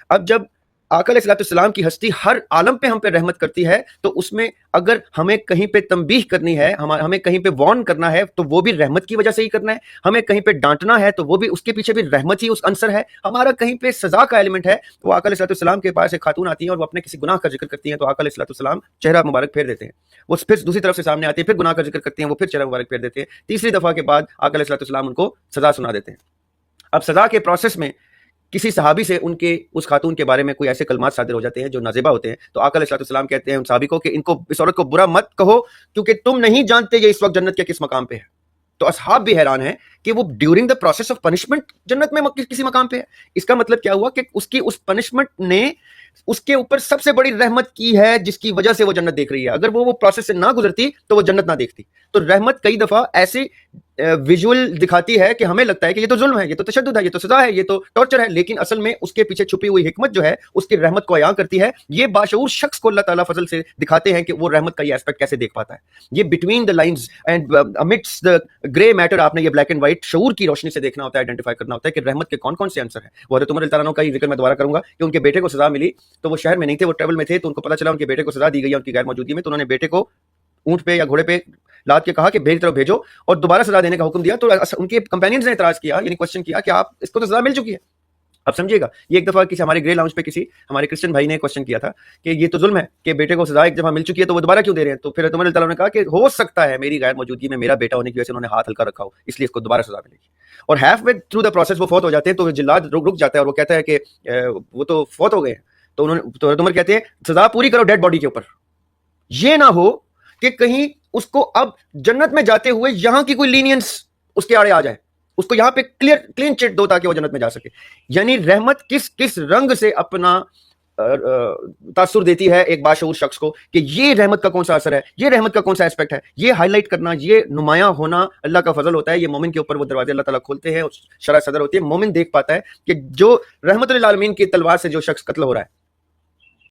اب جب آقا علیہ السلام کی ہستی ہر عالم پہ ہم پہ رحمت کرتی ہے تو اس میں اگر ہمیں کہیں پہ تنبیہ کرنی ہے, ہمیں کہیں پہ وارن کرنا ہے, تو وہ بھی رحمت کی وجہ سے ہی کرنا ہے. ہمیں کہیں پہ ڈانٹنا ہے تو وہ بھی اس کے پیچھے بھی رحمت ہی اس عنصر ہے. ہمارا کہیں پہ سزا کا ایلیمنٹ ہے تو آقا علیہ السلام کے پاس ایک خاتون آتی ہیں اور وہ اپنے کسی گناہ کا ذکر کرتی ہیں تو آقا علیہ السلام چہرہ مبارک پھیر دیتے ہیں. وہ پھر دوسری طرف سے سامنے آتی ہے, پھر گناہ کا ذکر کرتی ہیں, وہ پھر چہرہ مبارک پھیر دیتے ہیں. تیسری دفعہ کے بعد آقا علیہ السلام ان کو سزا سنا دیتے ہیں. اب سزا کے پروسیس میں کسی صحابی سے ان کے اس خاتون کے بارے میں کوئی ایسے کلمات صادر ہو جاتے ہیں جو نازیبہ ہوتے ہیں, تو آقا علیہ السلام کہتے ہیں ان صحابی کو کہ ان کو, اس عورت کو برا مت کہو کیونکہ تم نہیں جانتے یہ اس وقت جنت کے کس مقام پہ ہے. تو اصحاب بھی حیران ہیں کہ وہ during the process of punishment جنت میں کسی مقام پہ ہے. اس کا مطلب کیا ہوا کہ اس کی اس پنشمنٹ نے اس کے اوپر سب سے بڑی رحمت کی ہے جس کی وجہ سے وہ جنت دیکھ رہی ہے. اگر وہ پروسیس سے نہ گزرتی تو وہ جنت نہ دیکھتی. تو رحمت کئی دفعہ ایسی ویژول دکھاتی ہے کہ ہمیں لگتا ہے کہ یہ تو ظلم ہے, یہ تو تشدد ہے, یہ تو سزا ہے, یہ تو ٹارچر ہے, لیکن اصل میں اس کے پیچھے چھپی ہوئی حکمت جو ہے اس کی رحمت کو عیاں کرتی ہے. یہ باشعور شخص کو اللہ تعالیٰ فضل سے دکھاتے ہیں کہ وہ رحمت کا یہ ایسپیکٹ کیسے دیکھ پاتا ہے. یہ between the lines and amidst the grey matter آپ نے یہ بلیک اینڈ وائٹ شعور کی روشنی سے دیکھنا ہوتا ہے, آئیڈینٹیفائی کرنا ہوتا ہے کہ رحمت کے کون کون سے عنصر ہیں. وہ حضرت عمر رضی اللہ عنہ کا ہی ذکر میں دوبارہ کروں گا کہ ان کے بیٹے کو سزا ملی تو وہ شہر میں نہیں تھے, وہ ٹریول میں تھے, تو ان کو پتہ چلا ان کے بیٹے کو سزا دی گئی ہے ان کی غیر موجودگی میں. تو انہوں نے بیٹے کو اونٹ پہ یا گھوڑے پہ لاد کے کہا کہ بھیج طرف بھیجو اور دوبارہ سزا دینے کا حکم دیا. تو ان کے کمپینینز نے اعتراض کیا, یعنی کوشچن کیا کہ آپ اس کو تو سزا مل چکی ہے. اب سمجھیے گا, یہ ایک دفعہ کسی ہمارے گرے لاؤنج پہ کسی ہمارے کرسچن بھائی نے کوشچن کیا تھا کہ یہ تو ظلم ہے کہ بیٹے کو سزا ایک دفعہ مل چکی ہے تو وہ دوبارہ کیوں دے رہے ہیں. تو پھر عمر رضی اللہ عنہ نے کہا کہ ہو سکتا ہے میری غیر موجودگی میں میرا بیٹا ہونے کی وجہ سے انہوں نے ہاتھ ہلکا رکھا ہو, اس لیے اس کو دوبارہ سزا ملے گی. اور half way through the process وہ فوت ہو جاتے ہیں تو جلاد رک جاتا ہے اور وہ کہتا ہے کہ وہ تو فوت ہو گئے ہیں. تو انہوں نے, تو عمر کہتے ہیں سزا پوری کرو ڈیڈ باڈی کے اوپر, یہ نہ ہو کہ کہیں اس کو اب جنت میں جاتے ہوئے یہاں کی کوئی لینینس اس کے آڑے آ جائے, اس کو یہاں پہ کلین چٹ دو تاکہ وہ جنت میں جا سکے. یعنی رحمت کس رنگ سے اپنا تاثر دیتی ہے ایک باشعور شخص کو کہ یہ رحمت کا کون سا اثر ہے, یہ رحمت کا کون سا ایسپیکٹ ہے. یہ ہائی لائٹ کرنا, یہ نمایاں ہونا اللہ کا فضل ہوتا ہے. یہ مومن کے اوپر وہ دروازے اللہ تعالیٰ کھولتے ہیں, شرح صدر ہوتی ہے, مومن دیکھ پاتا ہے کہ جو رحمت للعالمین کی تلوار سے جو شخص قتل ہو رہا ہے